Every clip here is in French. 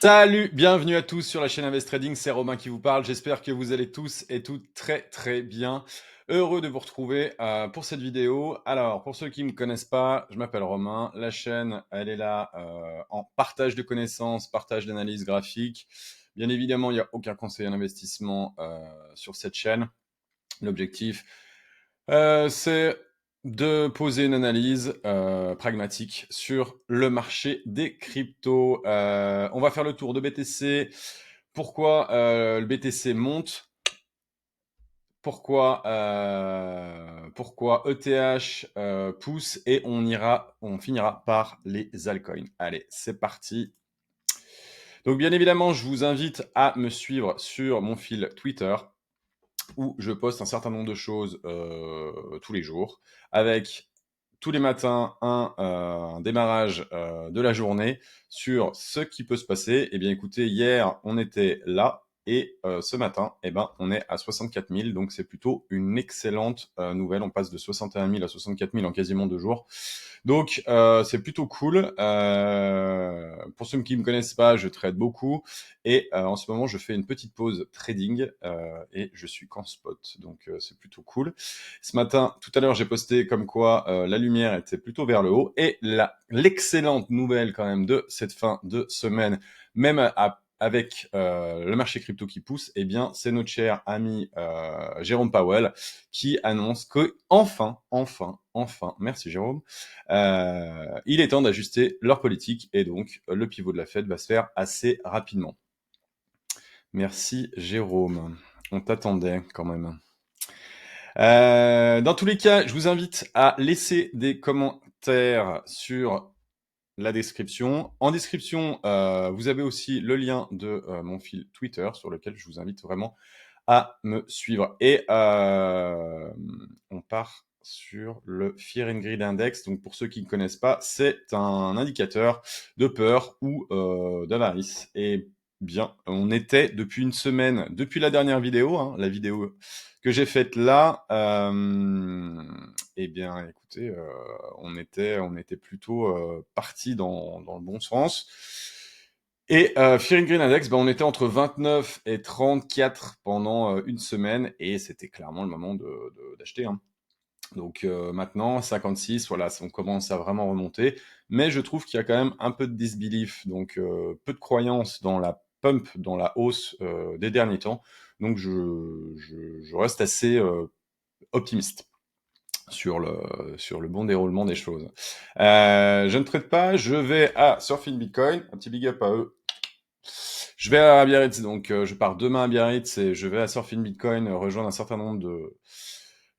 Salut, bienvenue à tous sur la chaîne Invest Trading, c'est Romain qui vous parle. J'espère que vous allez tous et toutes très bien. Heureux de vous retrouver pour cette vidéo. Alors, pour ceux qui ne me connaissent pas, je m'appelle Romain. La chaîne, elle est là en partage de connaissances, partage d'analyses graphiques. Bien évidemment, il n'y a aucun conseil en investissement sur cette chaîne. L'objectif, c'est de poser une analyse pragmatique sur le marché des cryptos. On va faire le tour de BTC. Pourquoi le BTC monte? Pourquoi ETH pousse? Et on finira par les altcoins. Allez, c'est parti. Donc bien évidemment, je vous invite à me suivre sur mon fil Twitter, où je poste un certain nombre de choses tous les jours, avec tous les matins un démarrage de la journée sur ce qui peut se passer. Eh bien écoutez, hier on était là, et ce matin, eh ben, on est à 64 000, donc c'est plutôt une excellente nouvelle. On passe de 61 000 à 64 000 en quasiment 2 jours. Donc c'est plutôt cool. Pour ceux qui ne me connaissent pas, je trade beaucoup. Et en ce moment, je fais une petite pause trading et je suis qu'en spot. Donc c'est plutôt cool. Ce matin, tout à l'heure, j'ai posté comme quoi la lumière était plutôt vers le haut. Et l'excellente nouvelle quand même de cette fin de semaine, même avec le marché crypto qui pousse, eh bien, c'est notre cher ami Jérôme Powell qui annonce que enfin, merci Jérôme, il est temps d'ajuster leur politique, et donc le pivot de la Fed va se faire assez rapidement. Merci Jérôme, on t'attendait quand même. Dans tous les cas, je vous invite à laisser des commentaires sur la description. En description, vous avez aussi le lien de mon fil Twitter, sur lequel je vous invite vraiment à me suivre. Et on part sur le Fear and Greed Index. Donc pour ceux qui ne connaissent pas, c'est un indicateur de peur ou d'avarice. Et bien, on était depuis une semaine, depuis la dernière vidéo, hein, la vidéo que j'ai faite là, eh bien écoutez, on était plutôt parti dans le bon sens. Et Fear and Greed Index, on était entre 29 et 34 pendant une semaine, et c'était clairement le moment d'acheter. Hein. Donc maintenant, 56, voilà, on commence à vraiment remonter. Mais je trouve qu'il y a quand même un peu de disbelief, donc peu de croyance dans la pump, dans la hausse des derniers temps. Donc je reste assez optimiste sur le bon déroulement des choses. Je ne traite pas, je vais à Surfing Bitcoin, un petit big up à eux. Je vais à Biarritz, donc je pars demain à Biarritz et je vais à Surfing Bitcoin rejoindre un certain nombre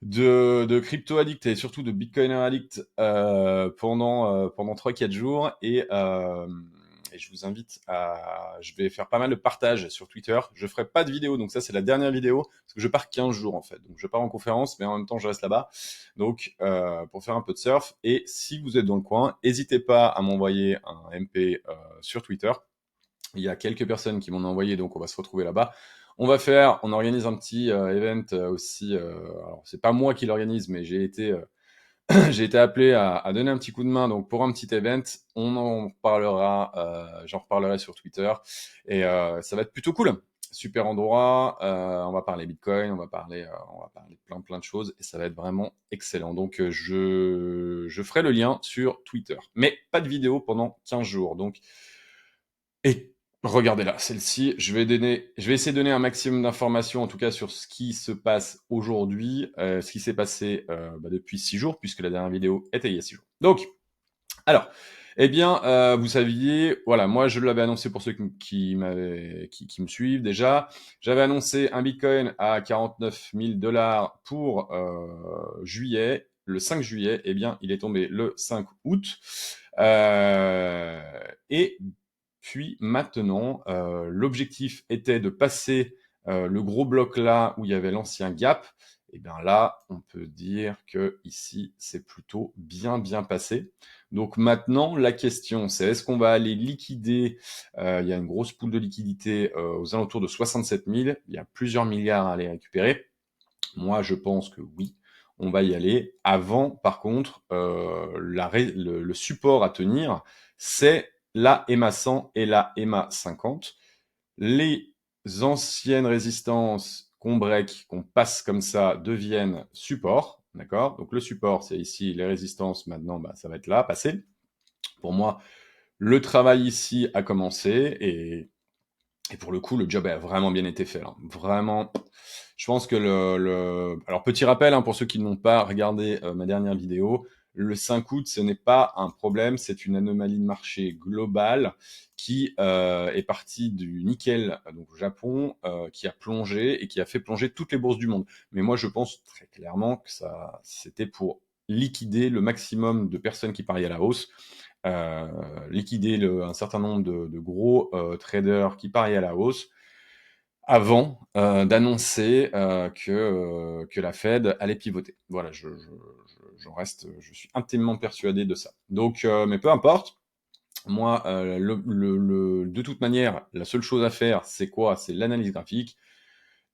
de crypto-addicts et surtout de bitcoiner addicts pendant 3-4 jours, et je vous invite je vais faire pas mal de partages sur Twitter. Je ferai pas de vidéo, donc ça c'est la dernière vidéo, parce que je pars 15 jours en fait. Donc je pars en conférence, mais en même temps je reste là-bas. Donc pour faire un peu de surf, et si vous êtes dans le coin, n'hésitez pas à m'envoyer un MP sur Twitter. Il y a quelques personnes qui m'en ont envoyé, donc on va se retrouver là-bas. On organise un petit event aussi. Alors c'est pas moi qui l'organise, mais j'ai été j'ai été appelé à donner un petit coup de main, donc pour un petit event. On en parlera, j'en reparlerai sur Twitter, et ça va être plutôt cool. Super endroit, on va parler Bitcoin, on va parler plein de choses, et ça va être vraiment excellent. Donc je ferai le lien sur Twitter, mais pas de vidéo pendant 15 jours. Donc, et regardez-là, celle-ci, je vais essayer de donner un maximum d'informations, en tout cas sur ce qui se passe aujourd'hui, ce qui s'est passé depuis 6 jours, puisque la dernière vidéo était il y a 6 jours. Donc, alors, eh bien, vous saviez, voilà, moi je l'avais annoncé pour ceux qui me suivent déjà. J'avais annoncé un Bitcoin à 49 000 $ pour juillet, le 5 juillet. Eh bien, il est tombé le 5 août. Et puis maintenant, l'objectif était de passer le gros bloc là où il y avait l'ancien gap. Et bien là, on peut dire que ici, c'est plutôt bien passé. Donc maintenant, la question, c'est est-ce qu'on va aller liquider? Il y a une grosse pool de liquidité aux alentours de 67 000. Il y a plusieurs milliards à aller récupérer. Moi, je pense que oui, on va y aller. Avant, par contre, le support à tenir, c'est la EMA 100 et la EMA 50. Les anciennes résistances qu'on break, qu'on passe comme ça, deviennent support. D'accord? Donc le support, c'est ici les résistances. Maintenant, ça va être là, passé. Pour moi, le travail ici a commencé et pour le coup, le job a vraiment bien été fait. Là. Vraiment, je pense que Alors, petit rappel, hein, pour ceux qui n'ont pas regardé ma dernière vidéo, le 5 août, ce n'est pas un problème, c'est une anomalie de marché globale qui est partie du nickel, donc au Japon, qui a plongé et qui a fait plonger toutes les bourses du monde. Mais moi, je pense très clairement que c'était pour liquider le maximum de personnes qui pariaient à la hausse, liquider un certain nombre de gros traders qui pariaient à la hausse avant d'annoncer que la Fed allait pivoter. Voilà, je suis intimement persuadé de ça. Donc, mais peu importe. Moi, de toute manière, la seule chose à faire, c'est quoi? C'est l'analyse graphique.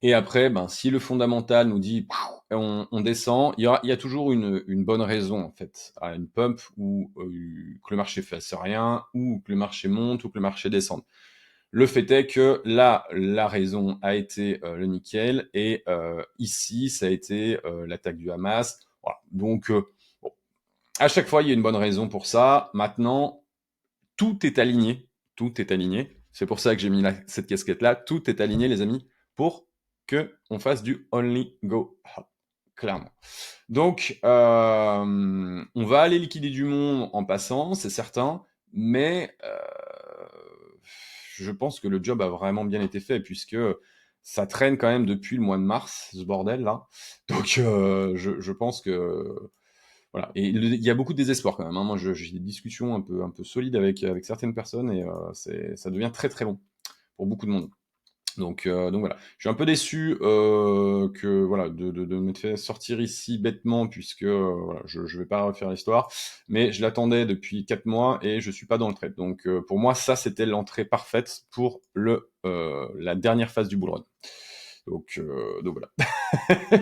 Et après, si le fondamental nous dit on descend, il y a toujours une bonne raison en fait à une pump ou que le marché fasse rien, ou que le marché monte, ou que le marché descende. Le fait est que là, la raison a été le nickel, et ici, ça a été l'attaque du Hamas. Voilà. Donc, bon, à chaque fois, il y a une bonne raison pour ça. Maintenant, tout est aligné. Tout est aligné. C'est pour ça que j'ai mis cette casquette-là. Tout est aligné, les amis, pour que on fasse du only go up. Clairement. Donc, on va aller liquider du monde en passant, c'est certain, mais je pense que le job a vraiment bien été fait, puisque ça traîne quand même depuis le mois de mars, ce bordel-là. Donc, je pense que voilà. Et il y a beaucoup de désespoir quand même. Hein. Moi, j'ai des discussions un peu solides avec certaines personnes, et ça devient très très long pour beaucoup de monde. Donc voilà. Je suis un peu déçu que voilà de m'être fait sortir ici bêtement, puisque voilà, je vais pas refaire l'histoire, mais je l'attendais depuis 4 mois et je suis pas dans le trade. Donc pour moi, ça c'était l'entrée parfaite pour la dernière phase du bull run. Donc voilà.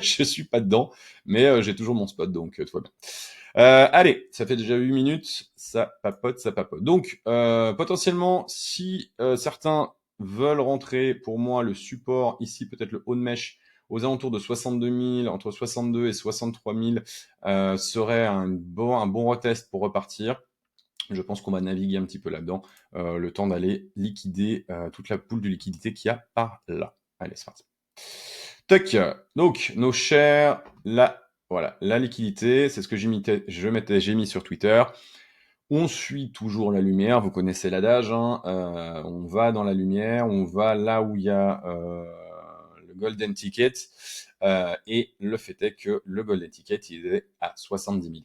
Je suis pas dedans, mais j'ai toujours mon spot, donc tout va bien. Allez, ça fait déjà 8 minutes, ça papote, ça papote. Donc, potentiellement, si certains veulent rentrer, pour moi, le support, ici, peut-être le haut de mèche, aux alentours de 62 000, entre 62 et 63 000, serait un bon retest pour repartir. Je pense qu'on va naviguer un petit peu là-dedans, le temps d'aller liquider toute la poule de liquidité qu'il y a par là. Allez, c'est parti. Tac. Donc, nos chers, voilà, la liquidité, c'est ce que j'ai mis sur Twitter. On suit toujours la lumière, vous connaissez l'adage, hein, on va dans la lumière, on va là où il y a le golden ticket, et le fait est que le golden ticket, il est à 70 000.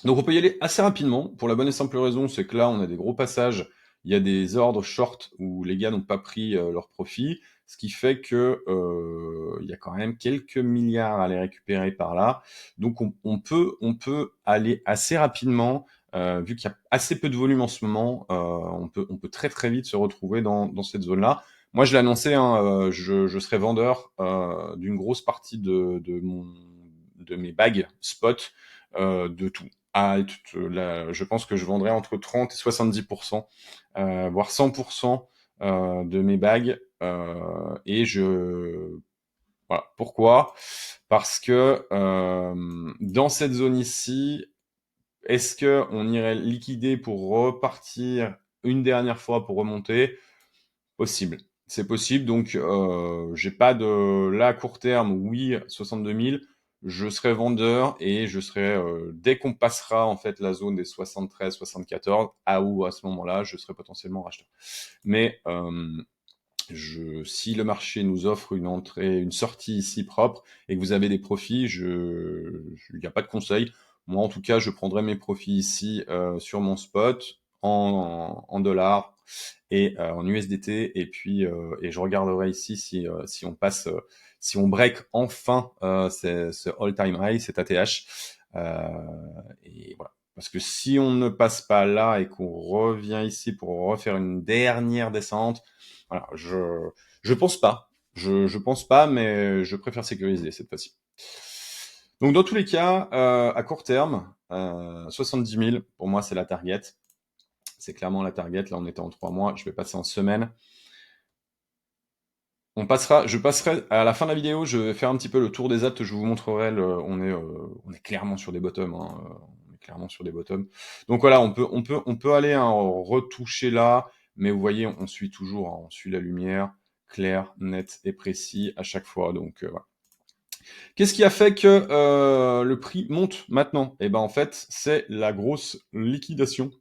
Donc on peut y aller assez rapidement, pour la bonne et simple raison, c'est que là, on a des gros passages, il y a des ordres short où les gars n'ont pas pris leur profit, ce qui fait que il y a quand même quelques milliards à aller récupérer par là. Donc on peut aller assez rapidement, vu qu'il y a assez peu de volume en ce moment, on peut très très vite se retrouver dans cette zone-là. Moi, je l'ai annoncé, hein, je serai vendeur d'une grosse partie de mes bags spot, de tout. Je pense que je vendrai entre 30 et 70%, voire 100% de mes bags. Et voilà. Pourquoi? Parce que dans cette zone ici, est-ce que on irait liquider pour repartir une dernière fois pour remonter? Possible. C'est possible. Donc, j'ai pas de là à court terme. Oui, 62 000. Je serai vendeur et je serai dès qu'on passera en fait la zone des 73, 74, à ce moment-là, je serai potentiellement racheteur. Mais si le marché nous offre une sortie ici propre et que vous avez des profits, il n'y a pas de conseil. Moi, en tout cas, je prendrai mes profits ici sur mon spot en dollars et en USDT, et puis et je regarderai ici si on passe, si on break enfin ce all-time high, cet ATH, et voilà. Parce que si on ne passe pas là et qu'on revient ici pour refaire une dernière descente, voilà, je pense pas. Je pense pas, mais je préfère sécuriser cette fois-ci. Donc dans tous les cas, à court terme, 70 000, pour moi, c'est la target. c'est clairement la target. Là, on était en 3 mois. Je vais passer en semaine. Je passerai à la fin de la vidéo, je vais faire un petit peu le tour des apps, je vous montrerai, on est clairement sur des bottoms, hein, on est clairement sur des bottoms. Donc voilà, on peut aller retoucher là, mais vous voyez, on suit toujours, hein, on suit la lumière, clair, net et précis à chaque fois. Donc voilà. Qu'est-ce qui a fait que le prix monte maintenant? Eh ben en fait, c'est la grosse liquidation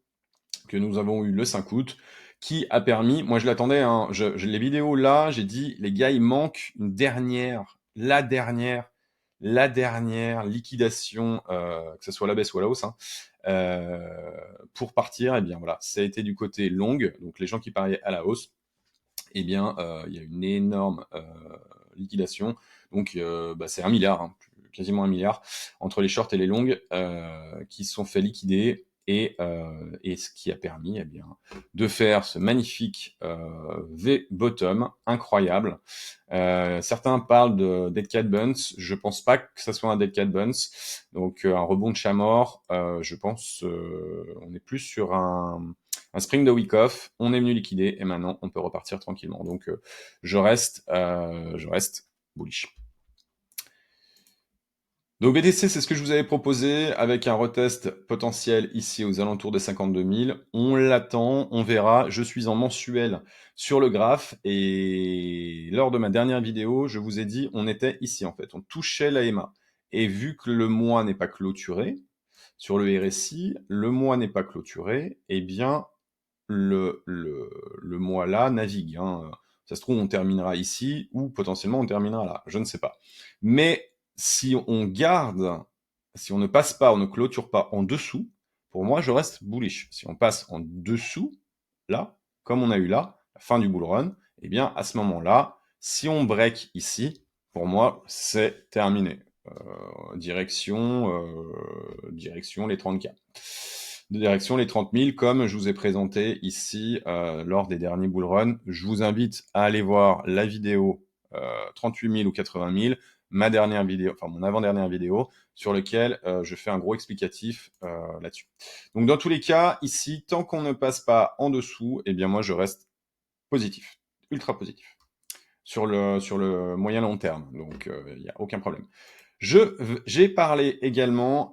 que nous avons eu le 5 août, qui a permis, moi je l'attendais, hein, les vidéos là, j'ai dit, les gars, il manque une dernière, la dernière liquidation, que ce soit la baisse ou à la hausse, hein, pour partir. Et bien voilà, ça a été du côté long, donc les gens qui pariaient à la hausse, et bien il y a une énorme liquidation, donc bah, c'est 1 milliard, hein, quasiment 1 milliard, entre les shorts et les longues, qui se sont fait liquider, et ce qui a permis eh bien, de faire ce magnifique V-bottom incroyable. Certains parlent de Dead Cat Bounce, je pense pas que ça soit un Dead Cat Bounce, donc un rebond de chat mort, je pense on est plus sur un spring de week off, on est venu liquider et maintenant on peut repartir tranquillement. Donc je reste bullish. Donc BTC, c'est ce que je vous avais proposé avec un retest potentiel ici aux alentours des 52 000. On l'attend, on verra. Je suis en mensuel sur le graphe et lors de ma dernière vidéo, je vous ai dit, on était ici en fait. On touchait la EMA. Et vu que le mois n'est pas clôturé, sur le RSI, le mois n'est pas clôturé, eh bien, le mois là navigue, hein. Ça se trouve, on terminera ici ou potentiellement on terminera là. Je ne sais pas. Mais si on garde, si on ne passe pas, on ne clôture pas en dessous, pour moi, je reste bullish. Si on passe en dessous, là, comme on a eu là, la fin du bull run, eh bien, à ce moment-là, si on break ici, pour moi, c'est terminé. Direction les 30K. Direction les 30 000, comme je vous ai présenté ici lors des derniers bull runs. Je vous invite à aller voir la vidéo 38 000 ou 80 000, ma dernière vidéo, enfin mon avant-dernière vidéo, sur lequel je fais un gros explicatif là-dessus. Donc dans tous les cas, ici, tant qu'on ne passe pas en dessous, eh bien moi je reste positif, ultra positif, sur le moyen long terme. Donc il n'y a aucun problème. J'ai parlé également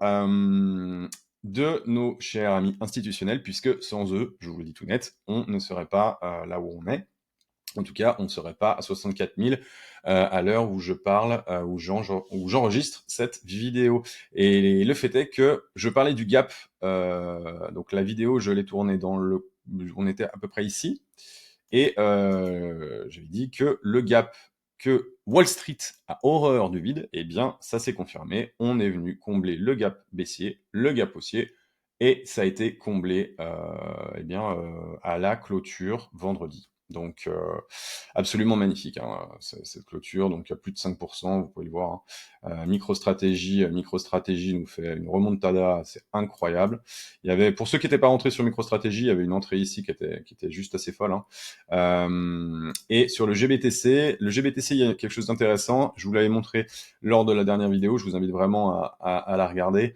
de nos chers amis institutionnels, puisque sans eux, je vous le dis tout net, on ne serait pas là où on est. En tout cas, on ne serait pas à 64 000 à l'heure où je parle, où j'enregistre cette vidéo. Et le fait est que je parlais du gap. Donc la vidéo, je l'ai tournée on était à peu près ici. Et j'avais dit que le gap, que Wall Street a horreur du vide, eh bien, ça s'est confirmé. On est venu combler le gap baissier, le gap haussier, et ça a été comblé eh bien, à la clôture vendredi. Donc, absolument magnifique, hein, cette clôture. Donc, il y a plus de 5%, vous pouvez le voir, hein. MicroStrategy nous fait une remontada, c'est incroyable. Il y avait, pour ceux qui n'étaient pas rentrés sur MicroStrategy, il y avait une entrée ici qui était juste assez folle, hein. Et sur le GBTC, il y a quelque chose d'intéressant. Je vous l'avais montré lors de la dernière vidéo. Je vous invite vraiment à la regarder.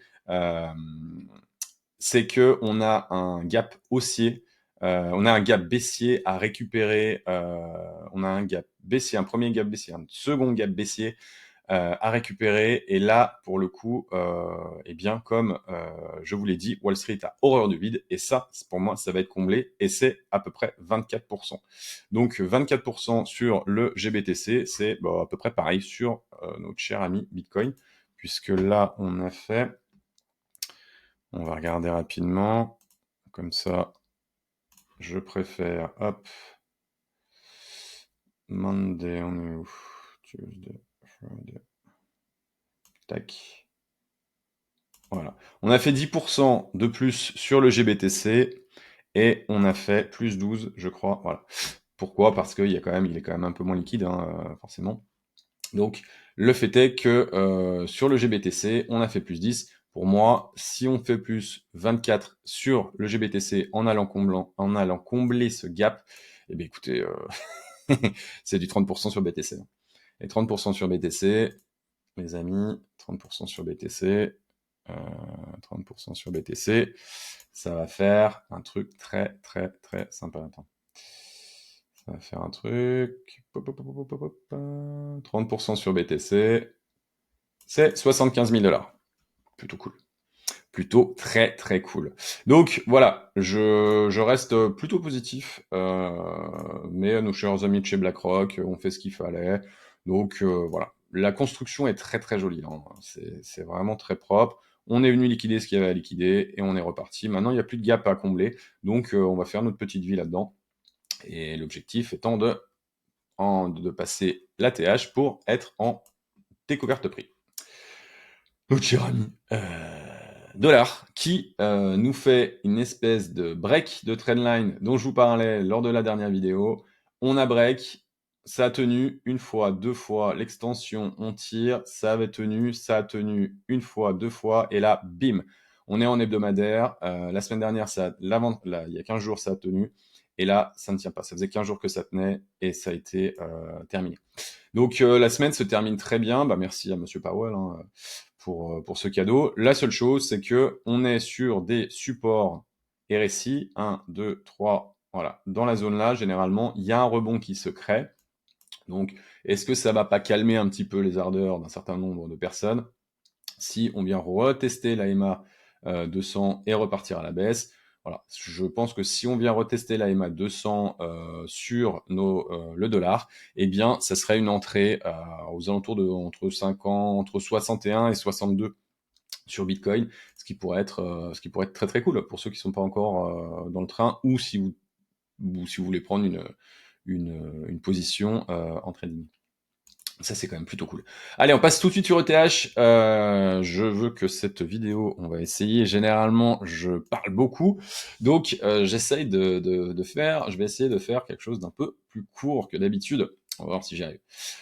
C'est que on a un gap haussier, on a un gap baissier à récupérer. On a un gap baissier, un premier gap baissier, un second gap baissier à récupérer. Et là, pour le coup, eh bien, comme je vous l'ai dit, Wall Street a horreur du vide. Et ça, pour moi, ça va être comblé. Et c'est à peu près 24%. Donc, 24% sur le GBTC, c'est à peu près pareil sur notre cher ami Bitcoin. Puisque là, on a fait... On va regarder rapidement. Comme ça, je préfère... Hop. Monday, on est où? Tuesday, Friday. Tac. Voilà. On a fait 10% de plus sur le GBTC et on a fait plus 12, je crois. Voilà. Pourquoi? Parce qu'il il est quand même un peu moins liquide, hein, forcément. Donc, le fait est que sur le GBTC, on a fait plus 10. Pour moi, si on fait plus 24 sur le GBTC en allant combler ce gap, eh bien écoutez, c'est du 30% sur BTC. Et 30% sur BTC, les amis, 30% sur BTC, 30% sur BTC. Ça va faire un truc très, très, très sympa. Attends. Ça va faire un truc. 30% sur BTC. C'est 75 000 $. Plutôt cool. Plutôt très très cool. Donc voilà, je reste plutôt positif, mais nos chers amis de chez BlackRock ont fait ce qu'il fallait. Donc voilà, la construction est très très jolie, hein. C'est vraiment très propre. On est venu liquider ce qu'il y avait à liquider et on est reparti. Maintenant, il n'y a plus de gap à combler, donc on va faire notre petite vie là-dedans. Et l'objectif étant de passer l'ATH pour être en découverte de prix. Notre cher ami Dollar, qui nous fait une espèce de break de trendline dont je vous parlais lors de la dernière vidéo. On a break, ça a tenu une fois, deux fois, l'extension, on tire, ça avait tenu, ça a tenu une fois, deux fois, et là, bim, on est en hebdomadaire. La semaine dernière, il y a 15 jours, ça a tenu, et là, ça ne tient pas. Ça faisait 15 jours que ça tenait, et ça a été terminé. Donc la semaine se termine très bien. Bah, merci à Monsieur Powell, hein, pour ce cadeau. La seule chose, c'est que on est sur des supports RSI, 1, 2, 3, voilà. Dans la zone là, généralement, il y a un rebond qui se crée. Donc, est-ce que ça va pas calmer un petit peu les ardeurs d'un certain nombre de personnes si on vient retester la EMA 200 et repartir à la baisse? Voilà, je pense que si on vient retester la EMA 200 sur le dollar, eh bien, ça serait une entrée aux alentours de entre 61 et 62 sur Bitcoin, ce qui pourrait être très très cool pour ceux qui sont pas encore dans le train, ou si vous voulez prendre une position en trading. Ça, c'est quand même plutôt cool. Allez, on passe tout de suite sur ETH. Je veux que cette vidéo, on va essayer. Généralement, je parle beaucoup. Donc, j'essaye je vais essayer de faire quelque chose d'un peu plus court que d'habitude. On va voir si j'y arrive.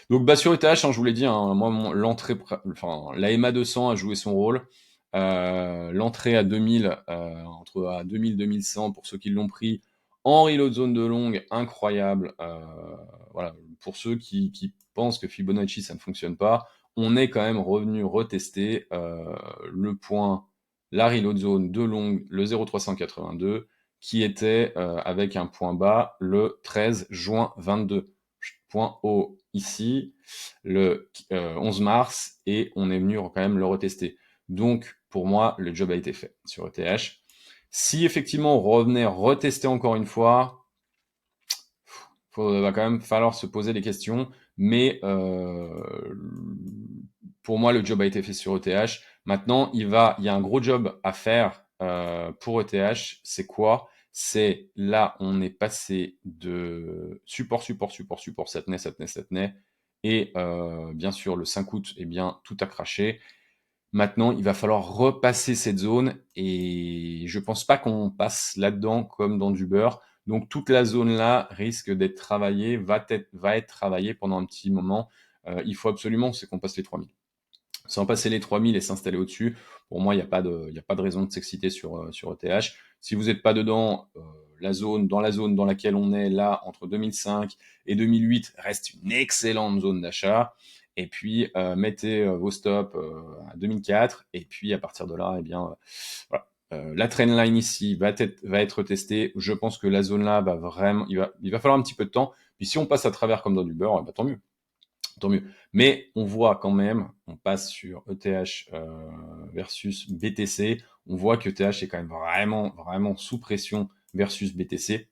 Donc, bah, sur ETH, hein, je vous l'ai dit, hein, moi, la EMA 200 a joué son rôle. L'entrée à 2000, entre à 2000 2100 pour ceux qui l'ont pris, en reload zone de longue, incroyable. Voilà, pour ceux qui pensent que Fibonacci ça ne fonctionne pas, on est quand même revenu retester le point, la reload zone de longue, le 0,382, qui était avec un point bas le 13 juin 22. Point haut ici, le 11 mars, et on est venu quand même le retester. Donc, pour moi, le job a été fait sur ETH. Si effectivement on revenait retester encore une fois, va quand même falloir se poser des questions, mais pour moi le job a été fait sur ETH. Maintenant, il y a un gros job à faire pour ETH. C'est quoi? C'est là, on est passé de support, ça tenait, et bien sûr le 5 août, eh bien tout a craché. Maintenant, il va falloir repasser cette zone et je pense pas qu'on passe là-dedans comme dans du beurre. Donc toute la zone là risque d'être travaillée, va être travaillée pendant un petit moment. Il faut absolument, c'est qu'on passe les 3000. Sans passer les 3000 et s'installer au-dessus, pour moi, il n'y a pas de raison de s'exciter sur ETH. Si vous n'êtes pas dedans, dans la zone dans laquelle on est là, entre 2005 et 2008, reste une excellente zone d'achat. Et puis, mettez vos stops à 2004. Et puis, à partir de là, eh bien, voilà. La trendline ici va être testée. Je pense que la zone là va vraiment, il va falloir un petit peu de temps. Puis si on passe à travers comme dans du beurre, tant mieux. Tant mieux. Mais on voit quand même, on passe sur ETH versus BTC, on voit que ETH est quand même vraiment, vraiment sous pression versus BTC.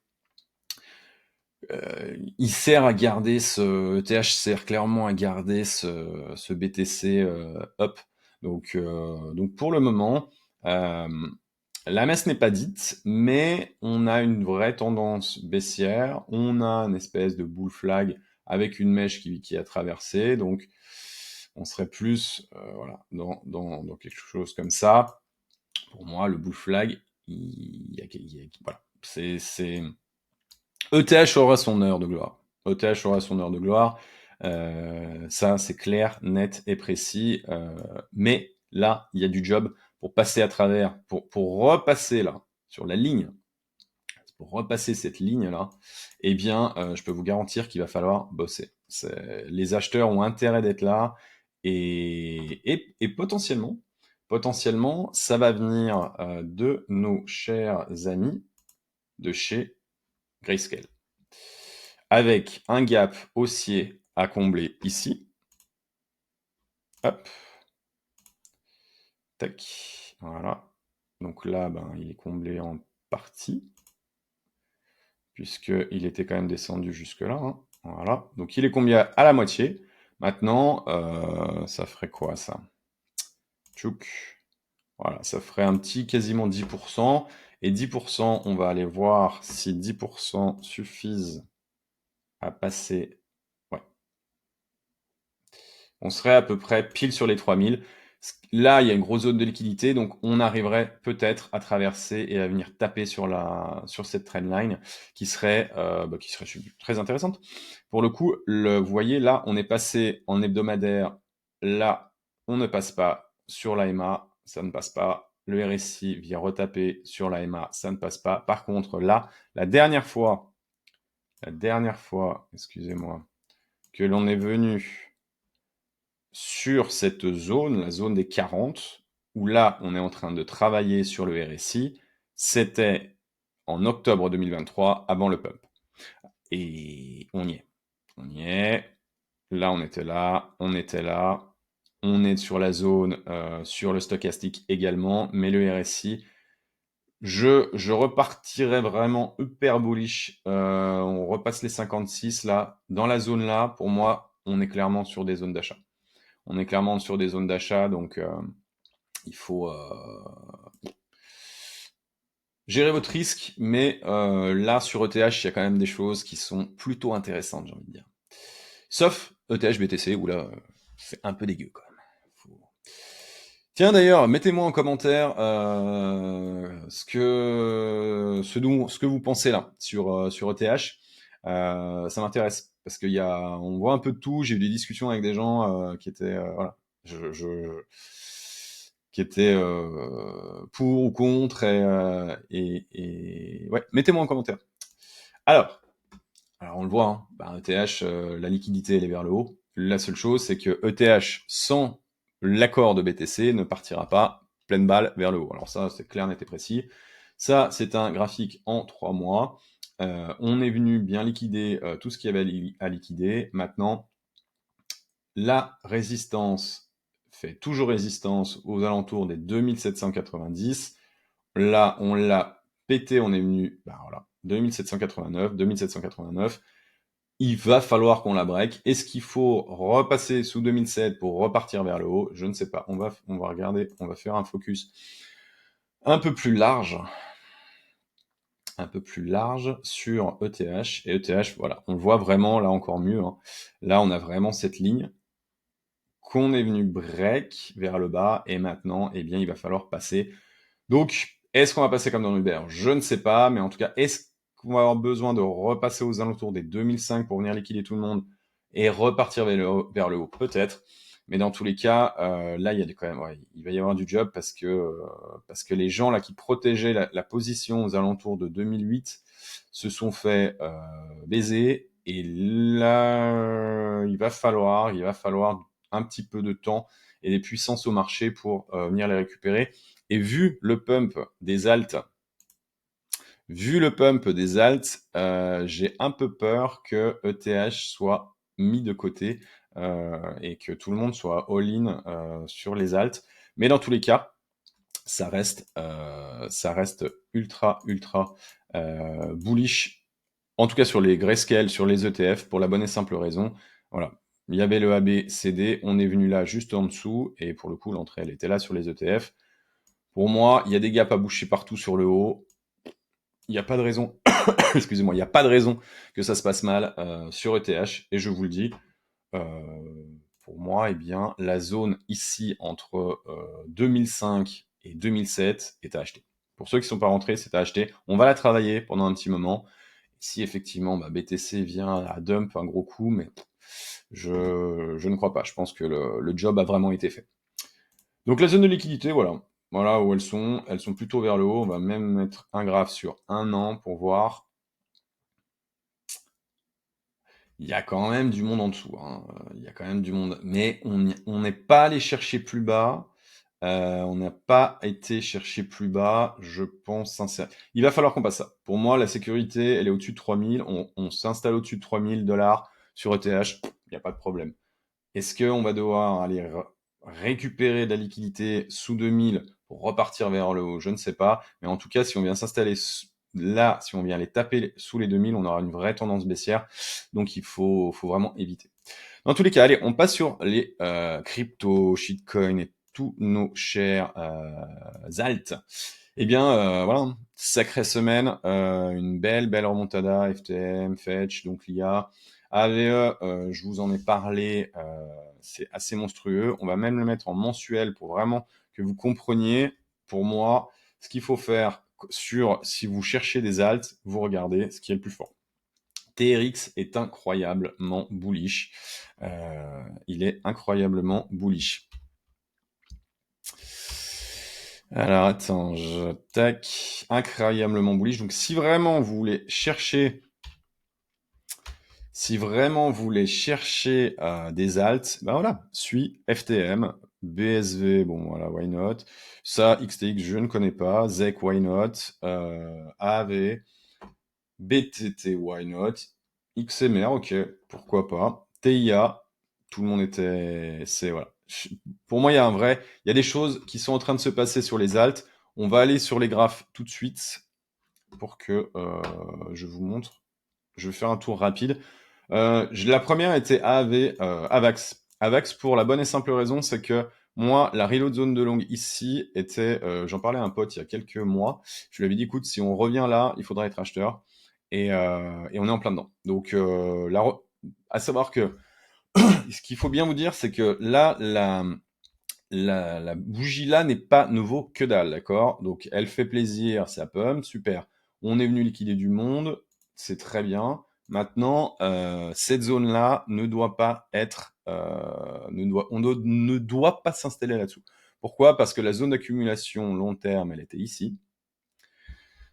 Il sert à garder ETH sert clairement à garder ce BTC up. Donc pour le moment, la messe n'est pas dite, mais on a une vraie tendance baissière. On a une espèce de bull flag avec une mèche qui a traversé. Donc, on serait plus voilà, dans quelque chose comme ça. Pour moi, le bull flag, voilà. ETH aura son heure de gloire. ETH aura son heure de gloire. Ça, c'est clair, net et précis. Mais là, il y a du job pour passer à travers, pour repasser là, sur la ligne, pour repasser cette ligne-là, eh bien, je peux vous garantir qu'il va falloir bosser. Les acheteurs ont intérêt d'être là et potentiellement, potentiellement, ça va venir de nos chers amis de chez Grayscale. Avec un gap haussier à combler ici. Hop. Tac. Voilà. Donc là, il est comblé en partie, puisqu'il était quand même descendu jusque-là. Hein. Voilà. Donc il est comblé à la moitié. Maintenant, ça ferait quoi, ça? Tchouk. Voilà, ça ferait un petit quasiment 10%. Et 10%, on va aller voir si 10% suffisent à passer. Ouais. On serait à peu près pile sur les 3000. Là, il y a une grosse zone de liquidité, donc on arriverait peut-être à traverser et à venir taper sur cette trendline qui serait très intéressante. Pour le coup, vous voyez, là, on est passé en hebdomadaire. Là, on ne passe pas sur l'AMA, ça ne passe pas. Le RSI vient retaper sur l'AMA, ça ne passe pas. Par contre, là, la dernière fois, excusez-moi, que l'on est venu sur cette zone, la zone des 40, où là, on est en train de travailler sur le RSI, c'était en octobre 2023, avant le pump. Et on y est. On y est. Là, on était là. On était là. On est sur la zone, sur le stochastique également, mais le RSI, je repartirais vraiment hyper bullish. On repasse les 56 là. Dans la zone là, pour moi, on est clairement sur des zones d'achat. On est clairement sur des zones d'achat, donc il faut gérer votre risque, mais là sur ETH, il y a quand même des choses qui sont plutôt intéressantes, j'ai envie de dire. Sauf ETH BTC, où là, c'est un peu dégueu quand même. Tiens d'ailleurs, mettez-moi en commentaire ce que vous pensez là sur ETH. Ça m'intéresse parce on voit un peu de tout. J'ai eu des discussions avec des gens qui étaient voilà, qui étaient pour ou contre et ouais, mettez-moi en commentaire. Alors on le voit, hein, ETH, la liquidité elle est vers le haut. La seule chose, c'est que ETH sans l'accord de BTC ne partira pas pleine balle vers le haut. Alors ça, c'est clair, net et précis. Ça, c'est un graphique en 3 mois. On est venu bien liquider tout ce qu'il y avait à liquider. Maintenant, la résistance fait toujours résistance aux alentours des 2790. Là, on l'a pété, on est venu, voilà, 2789, 2789. Il va falloir qu'on la break. Est-ce qu'il faut repasser sous 2007 pour repartir vers le haut? Je ne sais pas. On va regarder, on va faire un focus un peu plus large sur ETH. Et ETH, voilà, on le voit vraiment là encore mieux. Hein. Là, on a vraiment cette ligne qu'on est venu break vers le bas. Et maintenant, eh bien, il va falloir passer. Donc, est-ce qu'on va passer comme dans Uber? Je ne sais pas. Mais en tout cas, est-ce qu'on va avoir besoin de repasser aux alentours des 2005 pour venir liquider tout le monde et repartir vers le haut? Peut-être. Mais dans tous les cas, là, il va y avoir du job parce que les gens là qui protégeaient la position aux alentours de 2008 se sont fait baiser. Et là, il va falloir un petit peu de temps et des puissances au marché pour venir les récupérer. Et vu le pump des alts, j'ai un peu peur que ETH soit mis de côté et que tout le monde soit all-in sur les alts. Mais dans tous les cas, ça reste ultra bullish. En tout cas sur les grayscale, sur les ETF, pour la bonne et simple raison. Voilà. Il y avait le ABCD, on est venu là juste en dessous, et pour le coup, l'entrée, elle était là sur les ETF. Pour moi, il y a des gaps à boucher partout sur le haut. Il n'y a pas de raison, excusez-moi, il n'y a pas de raison que ça se passe mal sur ETH, et je vous le dis, pour moi, eh bien, la zone ici entre 2005 et 2007 est à acheter. Pour ceux qui ne sont pas rentrés, c'est à acheter. On va la travailler pendant un petit moment. Si effectivement BTC vient à dump un gros coup, mais je ne crois pas. Je pense que le job a vraiment été fait. Donc la zone de liquidité, voilà. Voilà où elles sont. Elles sont plutôt vers le haut. On va même mettre un graphe sur 1 an pour voir. Il y a quand même du monde en dessous. Hein. Il y a quand même du monde. Mais on n'est pas allé chercher plus bas. On n'a pas été chercher plus bas, je pense sincèrement. Il va falloir qu'on passe ça. Pour moi, la sécurité, elle est au-dessus de 3000. On s'installe au-dessus de 3000 $ sur ETH, il n'y a pas de problème. Est-ce qu'on va devoir aller récupérer de la liquidité sous 2000 pour repartir vers le haut? Je ne sais pas. Mais en tout cas, si on vient s'installer là, si on vient les taper sous les 2000, on aura une vraie tendance baissière. Donc il faut vraiment éviter. Dans tous les cas, allez, on passe sur les cryptos, shitcoins et tous nos chers alt. Eh bien, voilà, sacrée semaine, une belle remontada, FTM, Fetch, donc l'IA. AVE, je vous en ai parlé, c'est assez monstrueux. On va même le mettre en mensuel pour vraiment que vous compreniez, pour moi, ce qu'il faut faire si vous cherchez des alts, vous regardez ce qui est le plus fort. TRX est incroyablement bullish. Il est incroyablement bullish. Alors attends, tac, incroyablement bullish. Donc si vraiment vous voulez chercher, des alts, ben voilà, suis FTM, BSV, bon voilà, why not. Ça, XTX, je ne connais pas. ZEC, why not. AAV, BTT, why not. XMR, ok, pourquoi pas. TIA, tout le monde était. Voilà. Pour moi, il y a des choses qui sont en train de se passer sur les alts. On va aller sur les graphes tout de suite pour que je vous montre. Je vais faire un tour rapide. La première était AVAX. AVAX pour la bonne et simple raison, c'est que moi, la reload zone de longue ici était, j'en parlais à un pote il y a quelques mois. Je lui avais dit, écoute, si on revient là, il faudra être acheteur. Et on est en plein dedans. Donc, à savoir que ce qu'il faut bien vous dire, c'est que là, la bougie là ne vaut que dalle, d'accord? Donc, elle fait plaisir, ça pump, super. On est venu liquider du monde, c'est très bien. Maintenant, cette zone-là ne doit pas être, ne doit pas s'installer là-dessous. Pourquoi? Parce que la zone d'accumulation long terme, elle était ici.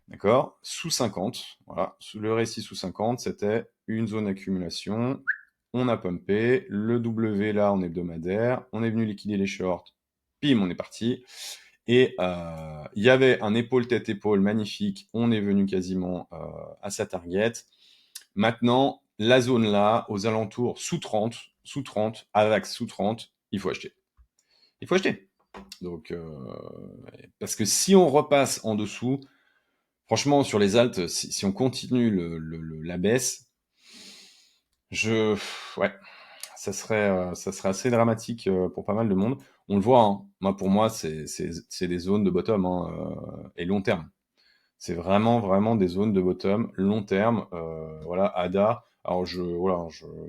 D'accord? Sous 50. Voilà. Le récit sous 50, c'était une zone d'accumulation. On a pumpé. Le W là en hebdomadaire. On est venu liquider les shorts. Pim, on est parti. Et il y avait un épaule tête épaule magnifique. On est venu quasiment à sa target. Maintenant, la zone là, aux alentours sous 30, AVAX sous 30, il faut acheter. Il faut acheter. Donc, parce que si on repasse en dessous, franchement, sur les alts, si on continue la baisse, ouais, ça serait assez dramatique pour pas mal de monde. On le voit, hein. Pour moi, c'est des zones de bottom et long terme. C'est vraiment des zones de bottom long terme. Voilà, ADA. Alors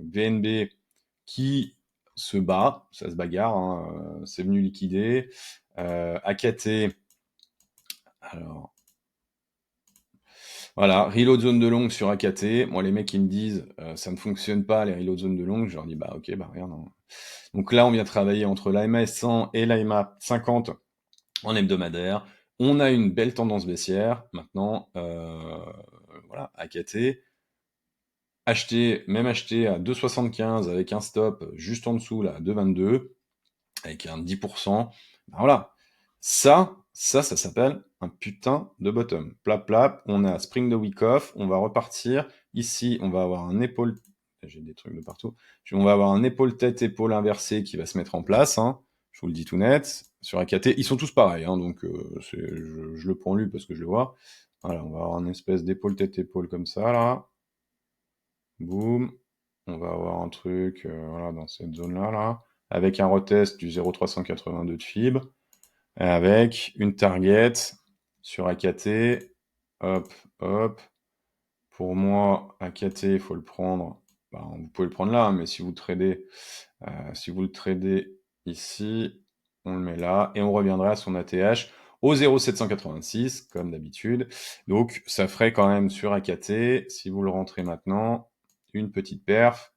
BNB qui se bat, ça se bagarre, hein, c'est venu liquider. AKT, alors voilà, reload zone de longue sur AKT. Moi, les mecs qui me disent ça ne fonctionne pas, les reload zone de longue, je leur dis bah ok, bah regarde. Hein. Donc là, on vient travailler entre l'AMA 100 et l'AMA 50 en hebdomadaire. On a une belle tendance baissière. Maintenant, voilà, AKT. Même acheter à 2,75 avec un stop juste en dessous, là, à 2,22, avec un 10%. Ben voilà. Ça s'appelle un putain de bottom. Plap, plap, on a spring de week off, on va repartir. Ici, on va avoir un épaule. J'ai des trucs de partout. On va avoir un épaule tête épaule inversé qui va se mettre en place. Hein. Je vous le dis tout net. Sur AKT, ils sont tous pareils. Hein, donc, je le prends lui parce que je le vois. Voilà, on va avoir une espèce d'épaule tête épaule comme ça là. Boum. On va avoir un truc voilà, dans cette zone-là, là, avec un retest du 0,382 de fibre, avec une target sur AKT. Hop, hop. Pour moi, AKT, il faut le prendre. Ben, vous pouvez le prendre là, mais si vous le tradez ici, on le met là, et on reviendra à son ATH au 0,786, comme d'habitude. Donc, ça ferait quand même sur AKT, si vous le rentrez maintenant, une petite perf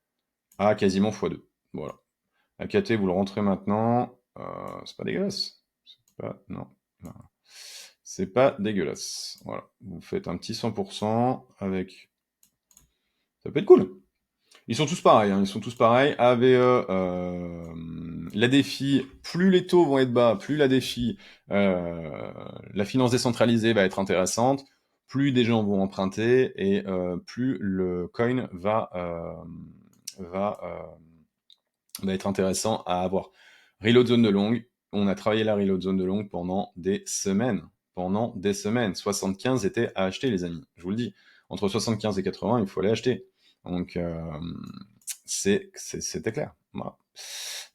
à quasiment x2. Voilà. AKT, vous le rentrez maintenant. C'est pas dégueulasse. Non. C'est pas dégueulasse. Voilà. Vous faites un petit 100% avec. Ça peut être cool. Ils sont tous pareils. Hein. Ils sont tous pareils. AVE, la défi, plus les taux vont être bas, plus la défi, la finance décentralisée va être intéressante, plus des gens vont emprunter et plus le coin va, être intéressant à avoir. Reload zone de longue, on a travaillé la reload zone de longue pendant des semaines. Pendant des semaines. 75 était à acheter, les amis. Je vous le dis. Entre 75 et 80, il faut aller acheter. Donc, c'était clair. Voilà.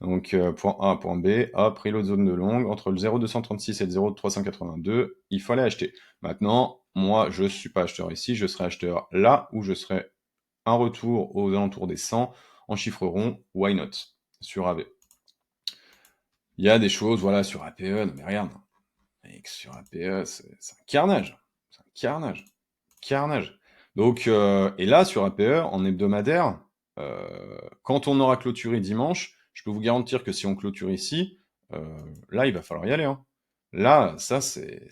Donc, point A, point B, hop, reload zone de longue. Entre le 0,236 et le 0,382, il faut aller acheter. Maintenant, moi, je suis pas acheteur ici. Je serai acheteur là où je serai un retour aux alentours des 100 en chiffre rond. Why not? Sur AV. Il y a des choses, voilà, sur APE, non mais regarde, mec, sur APE, c'est un carnage. C'est un carnage. Carnage. Donc, et là, sur APE, en hebdomadaire, quand on aura clôturé dimanche, je peux vous garantir que si on clôture ici, là, il va falloir y aller, hein. Là, ça, c'est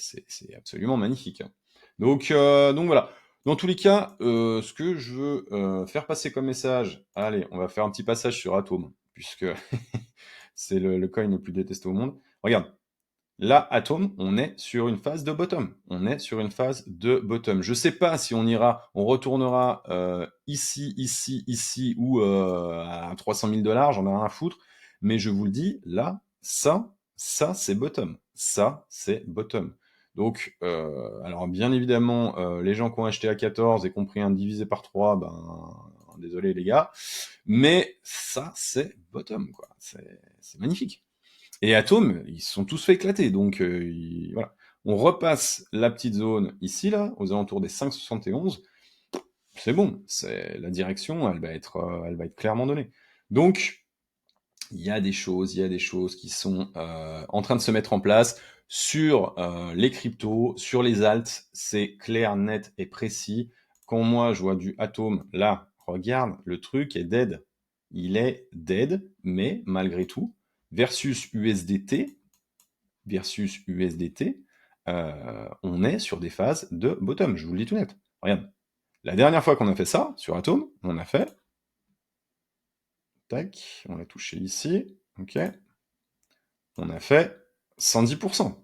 absolument magnifique, hein. Donc voilà. Dans tous les cas, ce que je veux faire passer comme message, allez, on va faire un petit passage sur Atom, puisque c'est le coin le plus détesté au monde. Regarde, là, Atom, on est sur une phase de bottom. On est sur une phase de bottom. Je sais pas si on retournera ici, ou à 300 000 $, j'en ai rien à foutre. Mais je vous le dis, là, ça, c'est bottom. Ça, c'est bottom. Donc, alors bien évidemment, les gens qui ont acheté à 14 et qui ont pris un divisé par 3, ben, désolé les gars. Mais ça, c'est bottom, quoi. C'est magnifique. Et Atom, ils se sont tous fait éclater. Donc, voilà. On repasse la petite zone ici, là, aux alentours des 5,71. C'est bon. La direction, elle va être clairement donnée. Donc, il y a des choses qui sont en train de se mettre en place sur les cryptos, sur les alts. C'est clair, net et précis. Quand moi, je vois du Atom, là, regarde, le truc est dead. Il est dead, mais malgré tout, versus USDT, on est sur des phases de bottom, je vous le dis tout net. Regarde, la dernière fois qu'on a fait ça, sur Atom, on a fait... Tac, on l'a touché ici, ok. On a fait 110%.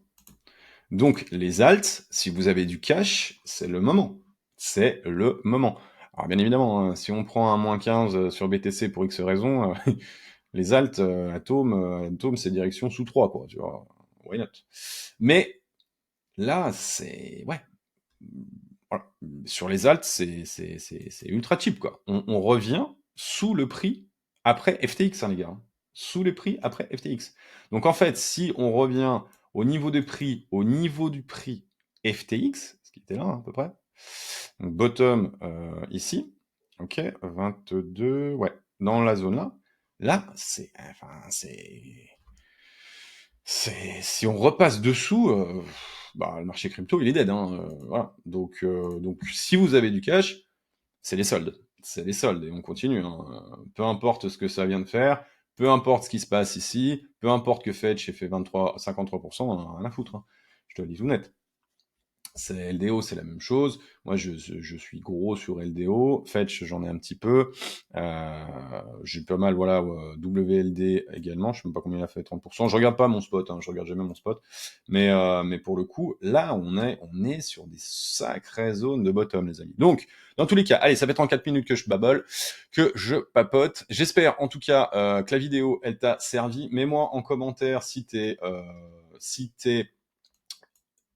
Donc, les alts, si vous avez du cash, c'est le moment. C'est le moment. Alors, bien évidemment, hein, si on prend un moins 15 sur BTC pour X raisons, les alts, Atom, c'est direction sous 3, quoi, tu vois. Why not? Mais là, c'est... Ouais. Voilà. Sur les alts, c'est ultra cheap, quoi. On revient sous le prix après FTX, hein, les gars. Sous les prix après FTX. Donc, en fait, si on revient au niveau du prix FTX, ce qui était là, hein, à peu près. Donc, bottom ici. Ok, 22, ouais, dans la zone là. Là, si on repasse dessous, bah, le marché crypto, il est dead, hein, voilà. Donc, si vous avez du cash, c'est les soldes. C'est les soldes et on continue, hein. Peu importe ce que ça vient de faire, peu importe ce qui se passe ici, peu importe que Fetch ait fait 53%, on en a rien à foutre, hein. Je te le dis tout net. C'est LDO, c'est la même chose. Moi, je suis gros sur LDO. Fetch, j'en ai un petit peu. J'ai pas mal, voilà, WLD également. Je sais même pas combien il a fait, 30%. Je regarde pas mon spot, hein, je regarde jamais mon spot. Mais pour le coup, là, on est sur des sacrées zones de bottom, les amis. Donc, dans tous les cas, allez, ça fait 34 minutes que je babole, que je papote. J'espère, en tout cas, que la vidéo, elle t'a servi. Mets-moi en commentaire si t'es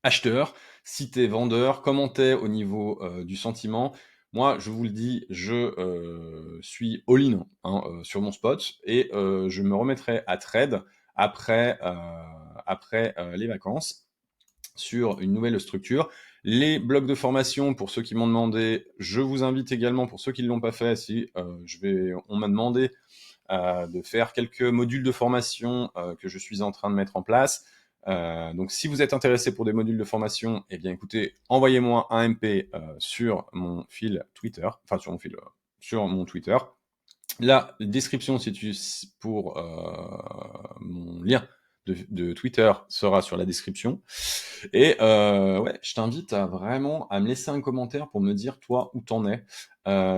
acheteur, si t'es vendeur, comment t'es au niveau du sentiment. Moi, je vous le dis, je suis all-in, hein, sur mon spot et je me remettrai à trade après, les vacances sur une nouvelle structure. Les blocs de formation, pour ceux qui m'ont demandé, je vous invite également, pour ceux qui ne l'ont pas fait, si on m'a demandé de faire quelques modules de formation que je suis en train de mettre en place. Donc, si vous êtes intéressé pour des modules de formation, eh bien, écoutez, envoyez-moi un MP sur mon fil Twitter, enfin sur mon Twitter. La description pour mon lien de Twitter sera sur la description. Et ouais, je t'invite à vraiment à me laisser un commentaire pour me dire toi où t'en es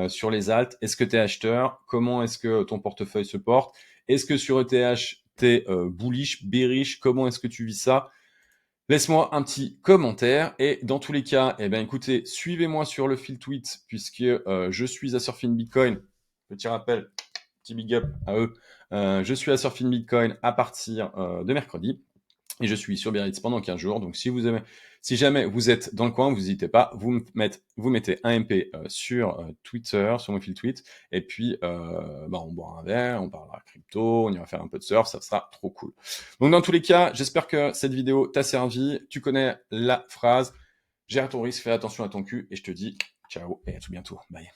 sur les alts. Est-ce que tu es acheteur? Comment est-ce que ton portefeuille se porte? Est-ce que sur ETH T'es bullish, bearish, comment est-ce que tu vis ça? Laisse-moi un petit commentaire et dans tous les cas, eh ben, écoutez, suivez-moi sur le fil tweet puisque je suis à Surfing Bitcoin. Petit rappel, petit big up à eux. Je suis à Surfing Bitcoin à partir de mercredi et je suis sur Biarritz pendant 15 jours. Donc si jamais vous êtes dans le coin, vous n'hésitez pas, vous mettez un MP sur Twitter, sur mon fil tweet, et puis on boira un verre, on parlera crypto, on ira faire un peu de surf, ça sera trop cool. Donc dans tous les cas, j'espère que cette vidéo t'a servi. Tu connais la phrase, gère ton risque, fais attention à ton cul, et je te dis ciao et à tout bientôt. Bye.